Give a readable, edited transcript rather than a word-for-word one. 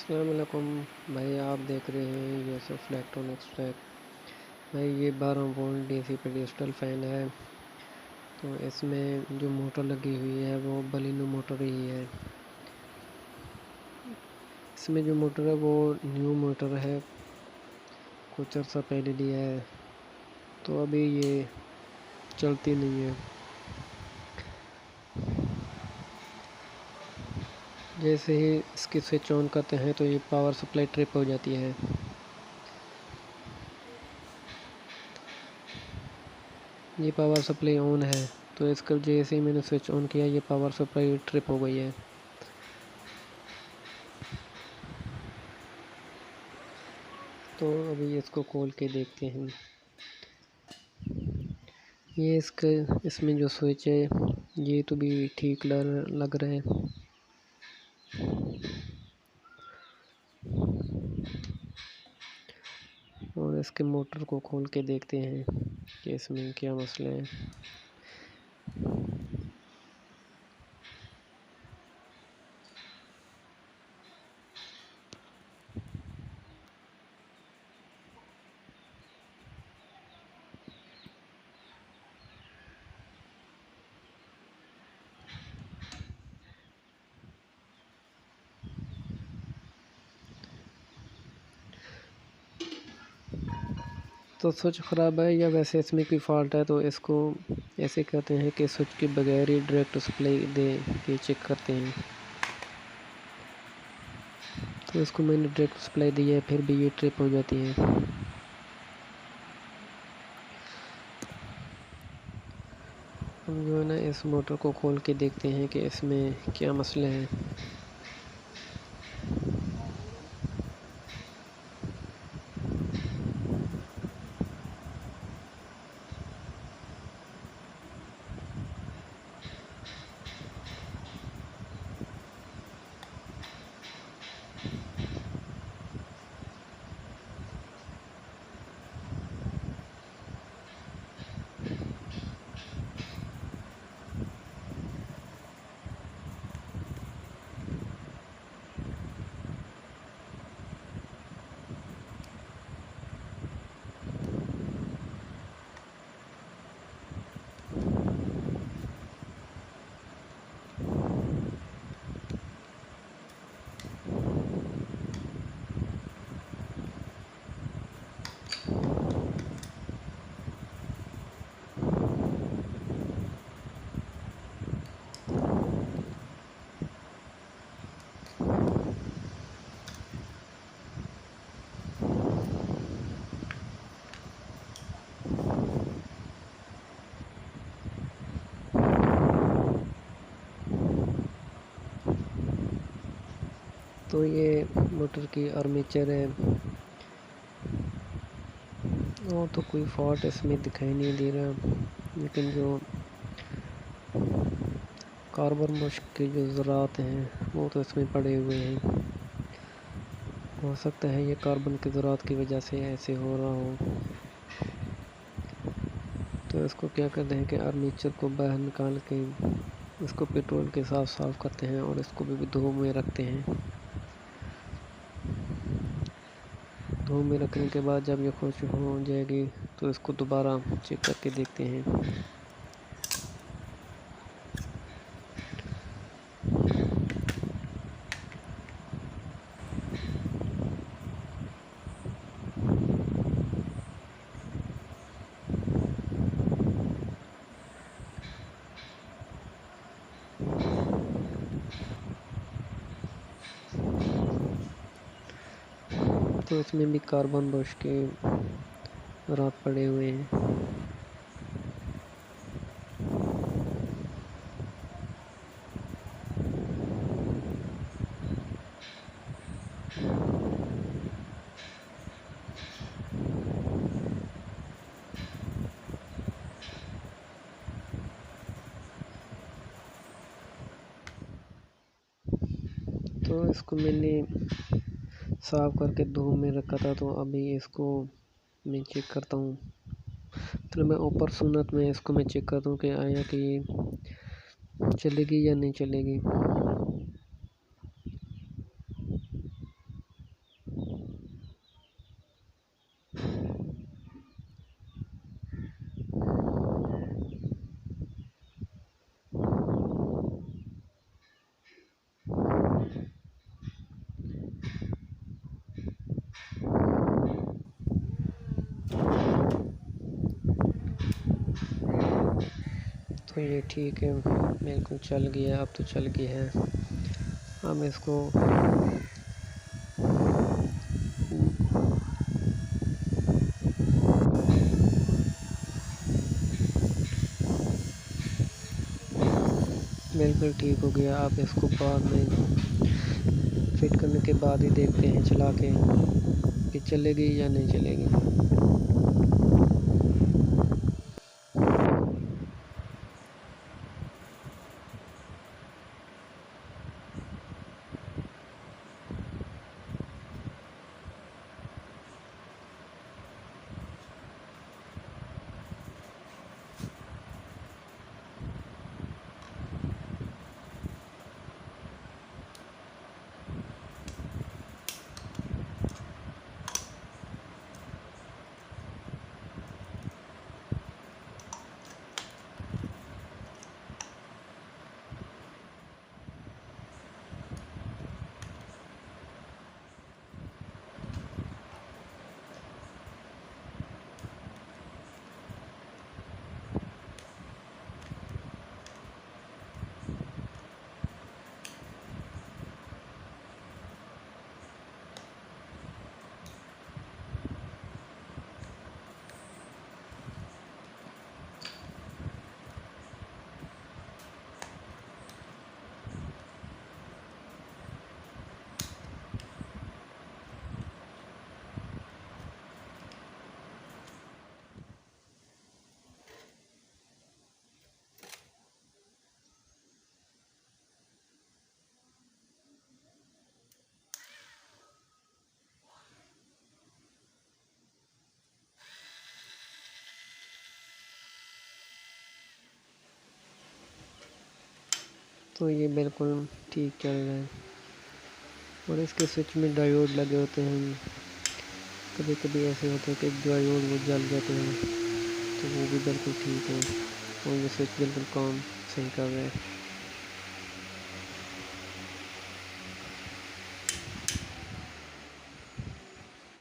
अस्सलाम वालेकुम भाई, आप देख रहे हैं यूसुफ इलेक्ट्रॉनिक्स टेक। भाई ये 12 वोल्ट डीसी पेडिस्टल फ़ैन है। तो इसमें जो मोटर लगी हुई है वो बलिनो मोटर ही है। इसमें जो मोटर है वो न्यू मोटर है, कुछ अर्सा पहले लिया है, तो अभी ये चलती नहीं है। जैसे ही इसकी स्विच ऑन करते हैं तो ये पावर सप्लाई ट्रिप हो जाती है। ये पावर सप्लाई ऑन है, तो इसका जैसे ही मैंने स्विच ऑन किया ये पावर सप्लाई ट्रिप हो गई है। तो अभी इसको खोल के देखते हैं। ये इसमें जो स्विच है ये तो भी ठीक लग रहा है। और इसके मोटर को खोल के देखते हैं कि इसमें क्या मसला है। तो स्विच ख़राब है या वैसे इसमें कोई फॉल्ट है, तो इसको ऐसे कहते हैं कि स्विच के बगैर ही डायरेक्ट सप्लाई दे के चेक करते हैं। तो इसको मैंने डायरेक्ट सप्लाई दी है, फिर भी ये ट्रिप हो जाती है। हम जो है ना इस मोटर को खोल के देखते हैं कि इसमें क्या मसला है। तो ये मोटर की आर्मेचर है, और तो कोई फॉल्ट इसमें दिखाई नहीं दे रहा, लेकिन जो कार्बन बुश के जो ज़रात हैं वो तो इसमें पड़े हुए हैं। हो सकता है ये कार्बन के ज़रात की वजह से ऐसे हो रहा हो। तो इसको क्या करते हैं कि आर्मेचर को बाहर निकाल के इसको पेट्रोल के साथ साफ़ करते हैं और इसको भी धूप में रखते हैं। धूप में रखने के बाद जब ये खुश हो जाएगी तो इसको दोबारा चेक करके देखते हैं। तो इसमें भी कार्बन बुश के ज़रात पड़े हुए हैं। तो इसको मैंने साफ़ करके धूप में रखा था, तो अभी इसको मैं चेक करता हूँ। तो मैं ऊपर सुनत में इसको मैं चेक करता हूँ कि आया कि ये चलेगी या नहीं चलेगी। तो ये ठीक है, बिल्कुल चल गया, अब तो चल गया है। अब इसको बिल्कुल ठीक हो गया। अब इसको बाद में फिट करने के बाद ही देखते हैं चला के कि चलेगी या नहीं चलेगी। तो ये बिल्कुल ठीक चल रहा है। और इसके स्विच में डायोड लगे होते हैं, कभी कभी ऐसे होता है कि डायोड वो जल जाते हैं, तो वो भी बिल्कुल ठीक है। और ये स्विच बिल्कुल काम सही कर रहा है।